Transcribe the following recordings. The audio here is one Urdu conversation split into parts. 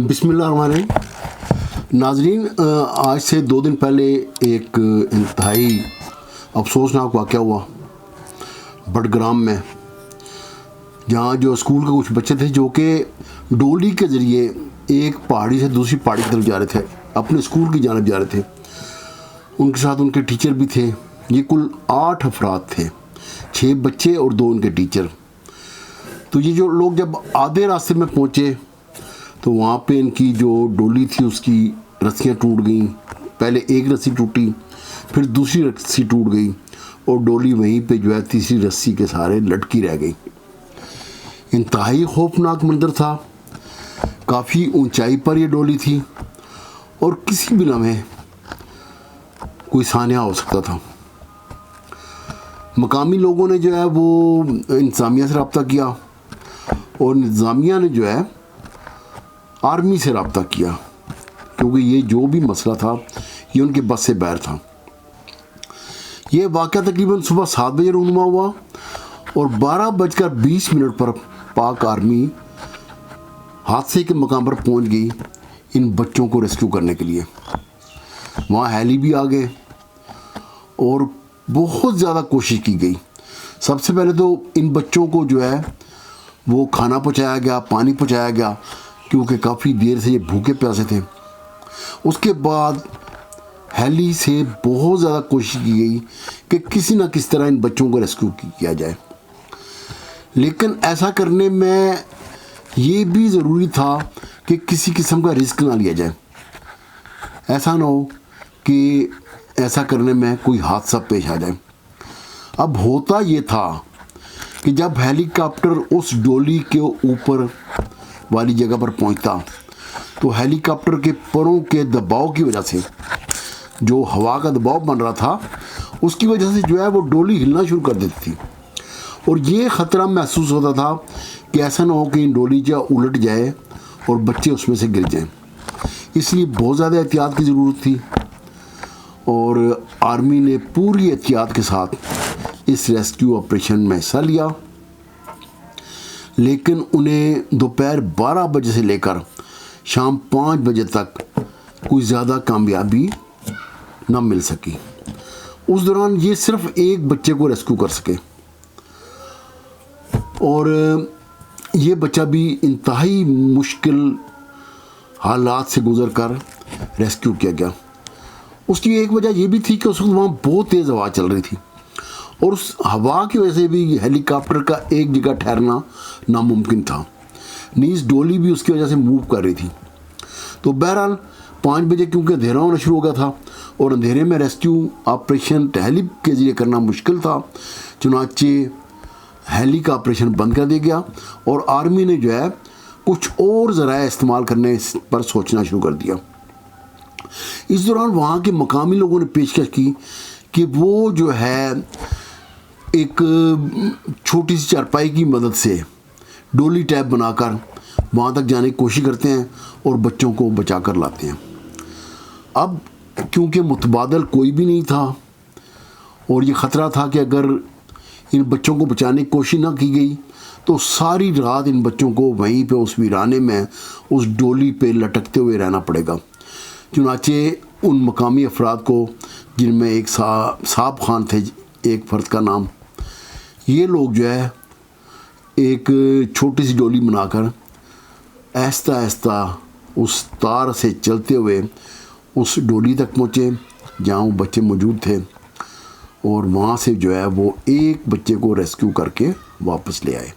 بسم اللہ الرحمن الرحیم. ناظرین، آج سے 2 دن پہلے ایک انتہائی افسوسناک واقعہ ہوا بڈگرام میں، جہاں جو اسکول کے کچھ بچے تھے جو کہ ڈولی کے ذریعے ایک پہاڑی سے دوسری پہاڑی کی طرف جا رہے تھے، اپنے اسکول کی جانب جا رہے تھے. ان کے ساتھ ان کے ٹیچر بھی تھے. یہ کل 8 افراد تھے، 6 بچے اور 2 ان کے ٹیچر. تو یہ جو لوگ جب آدھے راستے میں پہنچے تو وہاں پہ ان کی جو ڈولی تھی اس کی رسیاں ٹوٹ گئیں. پہلے ایک رسی ٹوٹی، پھر دوسری رسی ٹوٹ گئی اور ڈولی وہیں پہ جو ہے تیسری رسی کے سہارے لٹکی رہ گئی. انتہائی خوفناک منظر تھا. کافی اونچائی پر یہ ڈولی تھی اور کسی بھی لمحے کوئی سانحہ ہو سکتا تھا. مقامی لوگوں نے جو ہے وہ انتظامیہ سے رابطہ کیا اور انتظامیہ نے جو ہے آرمی سے رابطہ کیا، کیونکہ یہ جو بھی مسئلہ تھا یہ ان کے بس سے باہر تھا. یہ واقعہ تقریباً صبح 7 بجے رونما ہوا اور 12:20 پر پاک آرمی حادثے کے مقام پر پہنچ گئی ان بچوں کو ریسکیو کرنے کے لیے. وہاں ہیلی بھی آ گئے اور بہت زیادہ کوشش کی گئی. سب سے پہلے تو ان بچوں کو جو ہے وہ کھانا پہنچایا گیا، پانی پہنچایا گیا، کیونکہ کافی دیر سے یہ بھوکے پیاسے تھے. اس کے بعد ہیلی سے بہت زیادہ کوشش کی گئی کہ کسی نہ کسی طرح ان بچوں کو ریسکیو کیا جائے. لیکن ایسا کرنے میں یہ بھی ضروری تھا کہ کسی قسم کا رسک نہ لیا جائے. ایسا نہ ہو کہ ایسا کرنے میں کوئی حادثہ پیش آ جائے. اب ہوتا یہ تھا کہ جب ہیلی کاپٹر اس ڈولی کے اوپر والی جگہ پر پہنچتا تو ہیلی کاپٹر کے پروں کے دباؤ کی وجہ سے، جو ہوا کا دباؤ بن رہا تھا اس کی وجہ سے جو ہے وہ ڈولی ہلنا شروع کر دیتی تھی. اور یہ خطرہ محسوس ہوتا تھا کہ ایسا نہ ہو کہ ان ڈولی الٹ جائے اور بچے اس میں سے گر جائیں. اس لیے بہت زیادہ احتیاط کی ضرورت تھی اور آرمی نے پوری احتیاط کے ساتھ اس ریسکیو آپریشن میں حصہ لیا. لیکن انہیں دوپہر 12 بجے سے لے کر شام 5 بجے تک کوئی زیادہ کامیابی نہ مل سکی. اس دوران یہ صرف ایک بچے کو ریسکیو کر سکے اور یہ بچہ بھی انتہائی مشکل حالات سے گزر کر ریسکیو کیا گیا. اس کی ایک وجہ یہ بھی تھی کہ اس وقت وہاں بہت تیز ہوا چل رہی تھی اور اس ہوا کی وجہ سے بھی ہیلی کاپٹر کا ایک جگہ ٹھہرنا ناممکن تھا. نیز ڈولی بھی اس کی وجہ سے موو کر رہی تھی. تو بہرحال 5 بجے کیونکہ اندھیرا ہونا شروع ہو گیا تھا اور اندھیرے میں ریسکیو آپریشن ہیلی کے ذریعے کرنا مشکل تھا، چنانچہ ہیلی کا آپریشن بند کر دیا گیا اور آرمی نے جو ہے کچھ اور ذرائع استعمال کرنے پر سوچنا شروع کر دیا. اس دوران وہاں کے مقامی لوگوں نے پیشکش کی کہ وہ جو ہے ایک چھوٹی سی چارپائی کی مدد سے ڈولی ٹیپ بنا کر وہاں تک جانے کی کوشش کرتے ہیں اور بچوں کو بچا کر لاتے ہیں. اب کیونکہ متبادل کوئی بھی نہیں تھا اور یہ خطرہ تھا کہ اگر ان بچوں کو بچانے کی کوشش نہ کی گئی تو ساری رات ان بچوں کو وہیں پہ اس ویرانے میں اس ڈولی پہ لٹکتے ہوئے رہنا پڑے گا. چنانچہ ان مقامی افراد کو، جن میں ایک صاحب خان تھے، ایک فرد کا نام، یہ لوگ جو ہے ایک چھوٹی سی ڈولی بنا کر آہستہ آہستہ اس تار سے چلتے ہوئے اس ڈولی تک پہنچے جہاں وہ بچے موجود تھے اور وہاں سے جو ہے وہ ایک بچے کو ریسکیو کر کے واپس لے آئے.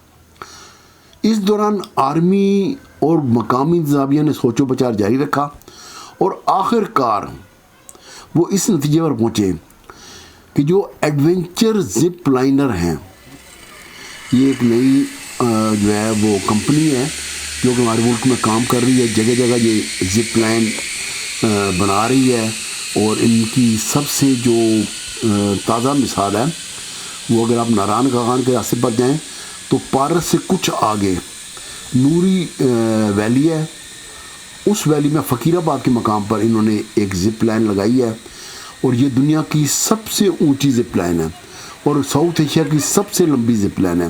اس دوران آرمی اور مقامی انتظامیہ نے سوچ و بچار جاری رکھا اور آخر کار وہ اس نتیجے پر پہنچے کہ جو ایڈونچر زپ لائنر ہیں، یہ ایک نئی جو ہے وہ کمپنی ہے جو کہ ہمارے ملک میں کام کر رہی ہے. جگہ جگہ یہ زپ لائن بنا رہی ہے اور ان کی سب سے جو تازہ مثال ہے وہ اگر آپ ناران خاقان کے راستے پر جائیں تو پارس سے کچھ آگے نوری ویلی ہے. اس ویلی میں فقیر آباد کے مقام پر انہوں نے ایک زپ لائن لگائی ہے اور یہ دنیا کی سب سے اونچی زپ لائن ہے اور ساؤتھ ایشیا کی سب سے لمبی زپ لائن ہے.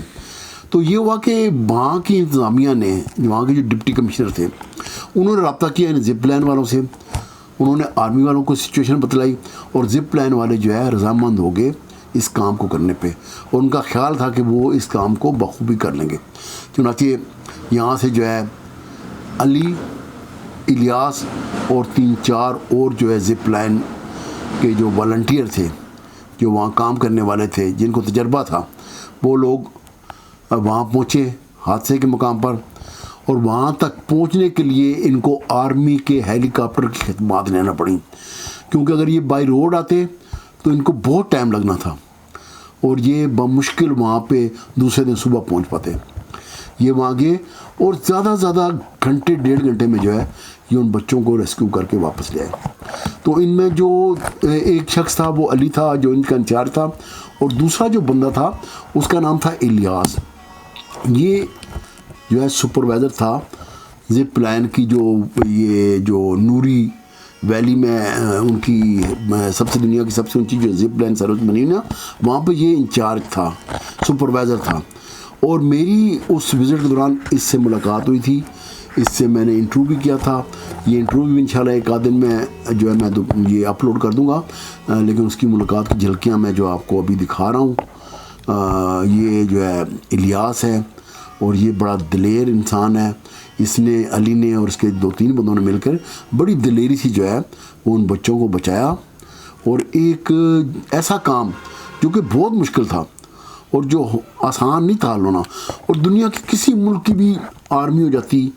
تو یہ ہوا کہ وہاں کی انتظامیہ نے، وہاں کے جو ڈپٹی کمشنر تھے، انہوں نے رابطہ کیا ان زپ لائن والوں سے، انہوں نے آرمی والوں کو سچویشن بتلائی، اور زپ لائن والے جو ہے رضامند ہو گئے اس کام کو کرنے پہ، اور ان کا خیال تھا کہ وہ اس کام کو بخوبی کر لیں گے۔ چنانچہ یہاں سے جو ہے علی، الیاس اور 3-4 اور جو ہے زپ لائن کے جو والنٹیئر تھے، جو وہاں کام کرنے والے تھے، جن کو تجربہ تھا، وہ لوگ وہاں پہنچے حادثے کے مقام پر، اور وہاں تک پہنچنے کے لیے ان کو آرمی کے ہیلی کاپٹر کی خدمات لینا پڑیں، کیونکہ اگر یہ بائی روڈ آتے تو ان کو بہت ٹائم لگنا تھا، اور یہ بمشکل وہاں پہ دوسرے دن صبح پہنچ پاتے۔ یہ وہاں گئے اور زیادہ سے زیادہ گھنٹے 1.5 گھنٹے میں جو ہے یہ ان بچوں کو ریسکیو کر کے واپس لے آئے۔ تو ان میں جو ایک شخص تھا وہ علی تھا، جو ان کا انچارج تھا، اور دوسرا جو بندہ تھا اس کا نام تھا الیاس۔ یہ جو ہے سپروائزر تھا زپ لائن کی، جو نوری ویلی میں ان کی سب سے دنیا کی سب سے اونچی جو زپ لائن سروس بنی نا، وہاں پہ یہ انچارج تھا، سپروائزر تھا۔ اور میری اس وزٹ کے دوران اس سے ملاقات ہوئی تھی، اس سے میں نے انٹرویو بھی کیا تھا۔ یہ انٹرویو بھی انشاءاللہ ایک آدھ دن میں جو ہے میں یہ اپلوڈ کر دوں گا، لیکن اس کی ملاقات کی جھلکیاں میں جو آپ کو ابھی دکھا رہا ہوں۔ یہ جو ہے الیاس ہے، اور یہ بڑا دلیر انسان ہے۔ اس نے، علی نے اور اس کے 2-3 بندوں نے مل کر بڑی دلیری سے جو ہے وہ ان بچوں کو بچایا، اور ایک ایسا کام جو کہ بہت مشکل تھا اور جو آسان نہیں تھا حل ہونا، اور دنیا کے کسی ملک کی بھی آرمی ہو جاتی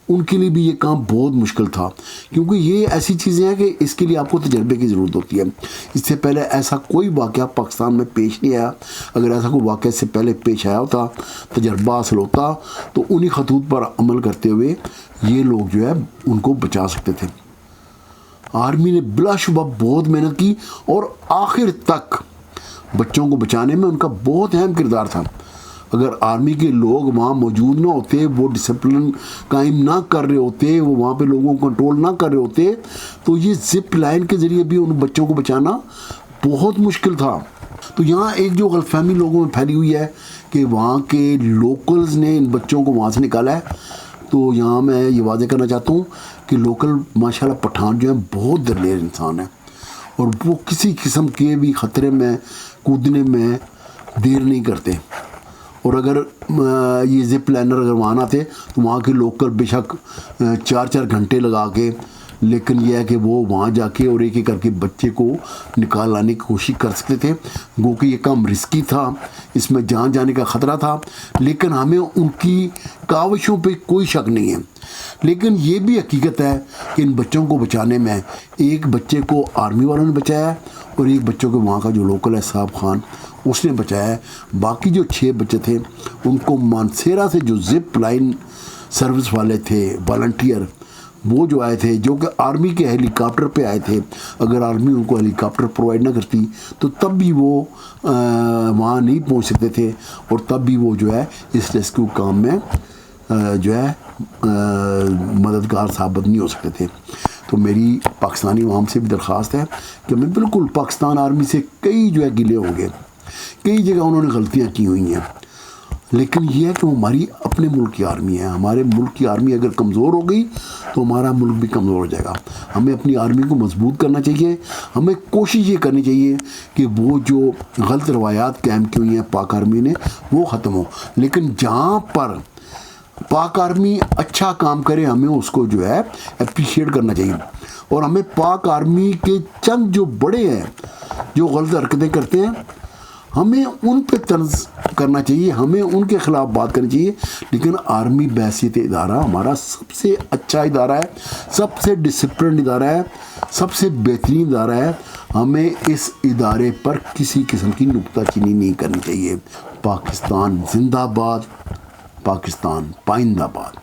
ان کے لیے بھی یہ کام بہت مشکل تھا، کیونکہ یہ ایسی چیزیں ہیں کہ اس کے لیے آپ کو تجربے کی ضرورت ہوتی ہے۔ اس سے پہلے ایسا کوئی واقعہ پاکستان میں پیش نہیں آیا۔ اگر ایسا کوئی واقعہ اس سے پہلے پیش آیا ہوتا، تجربہ حاصل ہوتا، تو انہی خطوط پر عمل کرتے ہوئے یہ لوگ جو ہے ان کو بچا سکتے تھے۔ آرمی نے بلا شبہ بہت محنت کی، اور آخر تک بچوں کو بچانے میں ان کا بہت اہم کردار تھا۔ اگر آرمی کے لوگ وہاں موجود نہ ہوتے، وہ ڈسپلن قائم نہ کر رہے ہوتے، وہ وہاں پہ لوگوں کو کنٹرول نہ کر رہے ہوتے، تو یہ زپ لائن کے ذریعے بھی ان بچوں کو بچانا بہت مشکل تھا۔ تو یہاں ایک جو غلط فہمی لوگوں میں پھیلی ہوئی ہے کہ وہاں کے لوکلز نے ان بچوں کو وہاں سے نکالا ہے، تو یہاں میں یہ واضح کرنا چاہتا ہوں کہ لوکل ماشاءاللہ پٹھان جو ہیں بہت دلیر انسان ہیں، اور وہ کسی قسم کے بھی خطرے میں کودنے میں دیر نہیں کرتے۔ اور اگر یہ زپ لائنر اگر وہاں نہ تھے تو وہاں کے لوکل بے شک 4 گھنٹے لگا کے، لیکن یہ ہے کہ وہ وہاں جا کے اور ایک ایک کر کے بچے کو نکال لانے کی کوشش کر سکتے تھے، گو کہ یہ کام رسکی تھا، اس میں جان جانے کا خطرہ تھا، لیکن ہمیں ان کی کاوشوں پہ کوئی شک نہیں ہے۔ لیکن یہ بھی حقیقت ہے کہ ان بچوں کو بچانے میں ایک بچے کو آرمی والوں نے بچایا، اور ایک بچوں کو وہاں کا جو لوکل ہے صاحب خان اس نے بچایا ہے۔ باقی جو 6 بچے تھے ان کو مانسیرا سے جو زپ لائن سروس والے تھے، والنٹیئر، وہ جو آئے تھے، جو کہ آرمی کے ہیلی کاپٹر پہ آئے تھے، اگر آرمی ان کو ہیلی کاپٹر پرووائڈ نہ کرتی تو تب بھی وہ وہاں نہیں پہنچ سکتے تھے، اور تب بھی وہ جو ہے اس ریسکیو کام میں جو ہے مددگار ثابت نہیں ہو سکتے تھے۔ تو میری پاکستانی عوام سے بھی درخواست ہے کہ ہمیں بالکل پاکستان آرمی سے کئی جو ہے گلے ہوں گے، کئی جگہ انہوں نے غلطیاں کی ہوئی ہیں، لیکن یہ ہے کہ وہ ہماری اپنے ملک کی آرمی ہے۔ ہمارے ملک کی آرمی اگر کمزور ہو گئی تو ہمارا ملک بھی کمزور ہو جائے گا۔ ہمیں اپنی آرمی کو مضبوط کرنا چاہیے، ہمیں کوشش یہ کرنی چاہیے کہ وہ جو غلط روایات قائم کی ہوئی ہیں پاک آرمی نے وہ ختم ہو، لیکن جہاں پر پاک آرمی اچھا کام کرے ہمیں اس کو جو ہے اپریشیٹ کرنا چاہیے، اور ہمیں پاک آرمی کے چند جو بڑے ہیں جو غلط حرکتیں کرتے ہیں ہمیں ان پہ طنز کرنا چاہیے، ہمیں ان کے خلاف بات کرنی چاہیے۔ لیکن آرمی بحیثیت ادارہ ہمارا سب سے اچھا ادارہ ہے، سب سے ڈسپلنڈ ادارہ ہے، سب سے بہترین ادارہ ہے۔ ہمیں اس ادارے پر کسی قسم کی نکتہ چینی نہیں کرنی چاہیے۔ پاکستان زندہ باد، پاکستان پائندہ باد۔